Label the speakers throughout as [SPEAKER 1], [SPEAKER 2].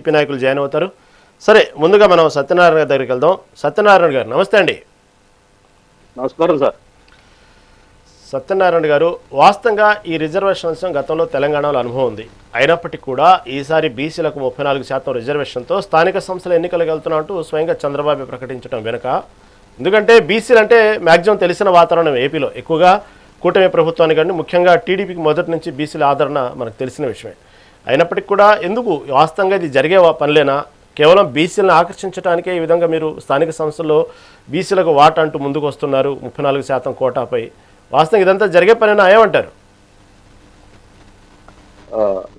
[SPEAKER 1] TDP నాయకులు join అవుతారు. సరే, ముందుగా మనం సత్యనారాయణ గారి దగ్గరికి వెళ్దాం. సత్యనారాయణ గారు నమస్తే అండి.
[SPEAKER 2] నమస్కారం సార్.
[SPEAKER 1] సత్యనారాయణ గారు, వాస్తవంగా ఈ రిజర్వేషన్ అంశం గతంలో తెలంగాణలో అనుభవం ఉంది. అయినప్పటికీ కూడా ఈసారి బీసీలకు 34% రిజర్వేషన్తో స్థానిక సంస్థల ఎన్నికలకు వెళ్తున్నట్టు స్వయంగా చంద్రబాబు ప్రకటించడం వెనుక, ఎందుకంటే బీసీలు అంటే మ్యాక్సిమం తెలిసిన వాతావరణం ఏపీలో ఎక్కువగా కూటమి ప్రభుత్వానికి కానీ ముఖ్యంగా టీడీపీకి మొదటి నుంచి బీసీల ఆదరణ మనకు తెలిసిన విషయమే. అయినప్పటికీ కూడా ఎందుకు వాస్తవంగా ఇది జరిగే పనిలేనా? కేవలం బీసీలను ఆకర్షించడానికే ఈ విధంగా మీరు స్థానిక సంస్థల్లో బీసీలకు వాటా అంటూ ముందుకు వస్తున్నారు 34% కోటాపై. వాస్తవంగా ఇదంతా జరిగే పనేనా ఏమంటారు?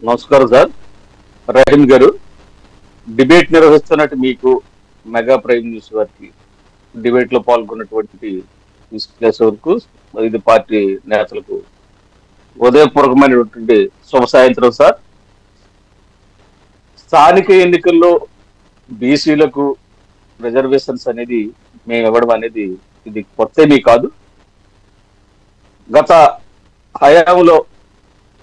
[SPEAKER 2] నమస్కారం సార్. రహీం గారు, డిబేట్ నిర్వహిస్తున్నట్టు మీకు, మెగా ప్రైమ్ న్యూస్ వారికి, డిబేట్ లో పాల్గొన్నటువంటి విశ్లేషకులకు, ఇది పార్టీ నేతలకు ఉదయపూర్వకమైనటువంటి శుభ సాయంత్రం సార్. స్థానిక ఎన్నికల్లో బీసీలకు రిజర్వేషన్స్ అనేది మేము ఇవ్వడం అనేది ఇది కొత్తమీ కాదు. గత హయాంలో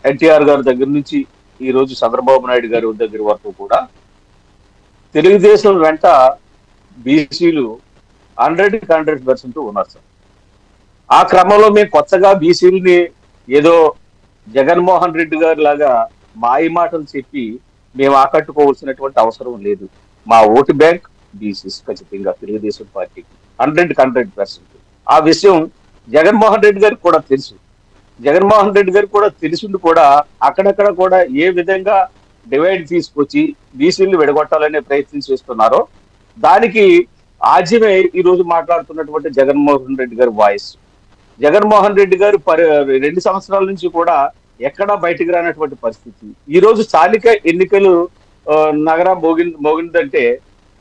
[SPEAKER 2] ఎన్టీఆర్ గారి దగ్గర నుంచి ఈ రోజు చంద్రబాబు నాయుడు గారి దగ్గర వరకు కూడా తెలుగుదేశం వెంట బీసీలు 100% ఉన్నారు సార్. ఆ క్రమంలో మేము కొత్తగా బీసీలని ఏదో జగన్మోహన్ రెడ్డి గారి లాగా మాయ మాటలు చెప్పి మేము ఆకట్టుకోవాల్సినటువంటి అవసరం లేదు. మా ఓటు బ్యాంక్ బీసీస్ ఖచ్చితంగా తెలుగుదేశం పార్టీకి 100%. ఆ విషయం జగన్మోహన్ రెడ్డి గారికి కూడా తెలుసు. జగన్మోహన్ రెడ్డి గారికి కూడా తెలిసింది కూడా అక్కడక్కడ కూడా ఏ విధంగా డివైడ్ తీసుకొచ్చి బీసీలు విడగొట్టాలనే ప్రయత్నం చేస్తున్నారో దానికి ఆజ్యమే ఈ రోజు మాట్లాడుతున్నటువంటి జగన్మోహన్ రెడ్డి గారి వాయిస్. జగన్మోహన్ రెడ్డి గారు 2 సంవత్సరాల నుంచి కూడా ఎక్కడా బయటికి రానటువంటి పరిస్థితి. ఈ రోజు స్థానిక ఎన్నికలు నగరం మోగిందంటే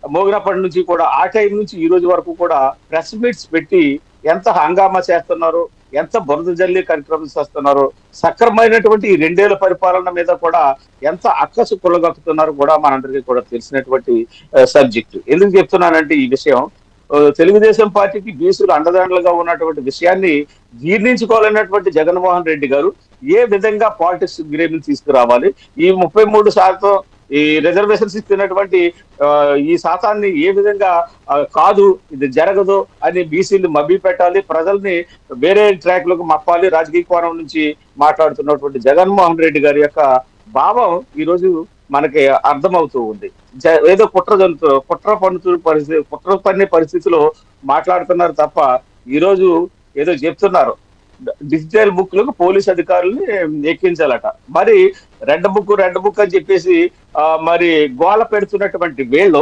[SPEAKER 2] మోగినప్పటి నుంచి కూడా ఆ టైం నుంచి ఈ రోజు వరకు కూడా ప్రెస్ మీట్స్ పెట్టి ఎంత హంగామా చేస్తున్నారో, ఎంత బురద జల్లి కార్యక్రమం చేస్తున్నారో, సక్రమైనటువంటి ఈ 2 ఏళ్ల పరిపాలన మీద కూడా ఎంత అక్కసు కులగక్కుతున్నారో కూడా మనందరికీ కూడా తెలిసినటువంటి సబ్జెక్టు. ఎందుకు చెప్తున్నానంటే ఈ విషయం, తెలుగుదేశం పార్టీకి బీసీలు అండదండలుగా ఉన్నటువంటి విషయాన్ని జీర్ణించుకోవాలన్నటువంటి జగన్మోహన్ రెడ్డి గారు ఏ విధంగా పాలిటిక్స్ గ్రేమ్ని తీసుకురావాలి, ఈ 33% ఈ రిజర్వేషన్స్ ఇస్తున్నటువంటి ఈ శాతాన్ని ఏ విధంగా కాదు ఇది జరగదు అని బీసీలు మభ్య పెట్టాలి, ప్రజల్ని వేరే ట్రాక్ లోకి మప్పాలి, రాజకీయ కోణం నుంచి మాట్లాడుతున్నటువంటి జగన్మోహన్ రెడ్డి గారి యొక్క భావం ఈ రోజు మనకి అర్థమవుతూ ఉంది. ఏదో కుట్ర పన్నే పరిస్థితిలో మాట్లాడుతున్నారు తప్ప ఈ రోజు ఏదో చెప్తున్నారు. డిజిటల్ బుక్లకు పోలీస్ అధికారుల్ని ఎక్కించాలట. మరి రెడ్ బుక్ అని చెప్పేసి మరి గోల పెడుతున్నటువంటి వేళ్ళు,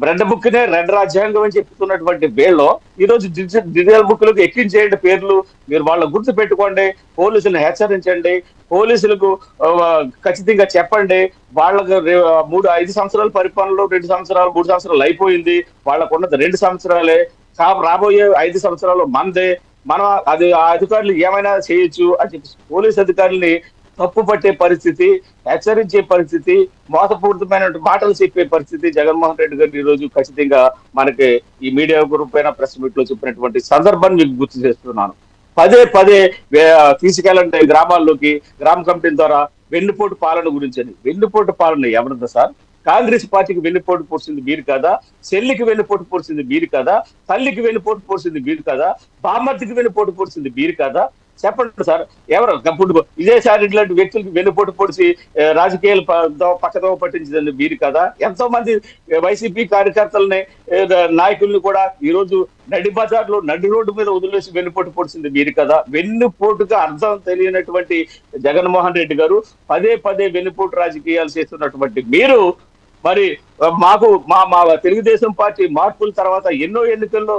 [SPEAKER 2] రెడ్ బుక్ నే రెడ్ రాజ్యాంగం అని చెప్తున్నటువంటి వేళ్ళు ఈ రోజు డిజిటల్ బుక్లకు ఎక్కించేయండి పేర్లు, మీరు వాళ్ళ గుర్తు పెట్టుకోండి, పోలీసులను హెచ్చరించండి, పోలీసులకు ఖచ్చితంగా చెప్పండి. వాళ్ళకు 5 సంవత్సరాల పరిపాలనలో 2 సంవత్సరాలు 3 సంవత్సరాలు అయిపోయింది, వాళ్ళకు ఉన్నది 2 సంవత్సరాలే, రాబోయే 5 సంవత్సరాలు మందే, మనం అది ఆ అధికారులు ఏమైనా చేయొచ్చు అని చెప్పి పోలీస్ అధికారుల్ని తప్పు పట్టే పరిస్థితి, హెచ్చరించే పరిస్థితి, మోసపూరితమైన మాటలు చెప్పే పరిస్థితి జగన్మోహన్ రెడ్డి గారు ఈ రోజు ఖచ్చితంగా మనకి ఈ మీడియా గ్రూప్ పైన ప్రెస్ మీట్ లో చెప్పినటువంటి సందర్భాన్ని మీకు గుర్తు చేస్తున్నాను. పదే తీసుకెళ్ళండి గ్రామాల్లోకి, గ్రామ కమిటీల ద్వారా వెన్నుపోటు పాలన గురించి అని. వెన్నుపోటు పాలన ఎవరిదా సార్? కాంగ్రెస్ పార్టీకి వెన్నుపోటు పొడిచింది మీరు కదా, చెల్లికి వెన్నుపోటు పొడిచింది మీరు కదా, తల్లికి వెన్నుపోటు పొడిచింది మీరు కదా, బామ్మర్తికి వెన్నుపోటు పొడిచింది మీరు కదా? చెప్పండి సార్, ఎవరు ఇప్పుడు విజయసాయి ఇట్లాంటి వ్యక్తులకి వెన్నుపోటు పొడిచి రాజకీయాలు పక్కదో పట్టించింది మీరు కదా? ఎంతో మంది వైసీపీ కార్యకర్తలని నాయకుల్ని కూడా ఈ రోజు నడి బజార్లో నడి రోడ్డు మీద వదిలేసి వెన్నుపోటు పొడిచింది మీరు కదా? వెన్నుపోటుగా అర్థం తెలియనటువంటి జగన్మోహన్ రెడ్డి గారు పదే వెన్నుపోటు రాజకీయాలు చేస్తున్నటువంటి మీరు మరి మాకు మా తెలుగుదేశం పార్టీ మార్పుల తర్వాత ఎన్నో ఎన్నికల్లో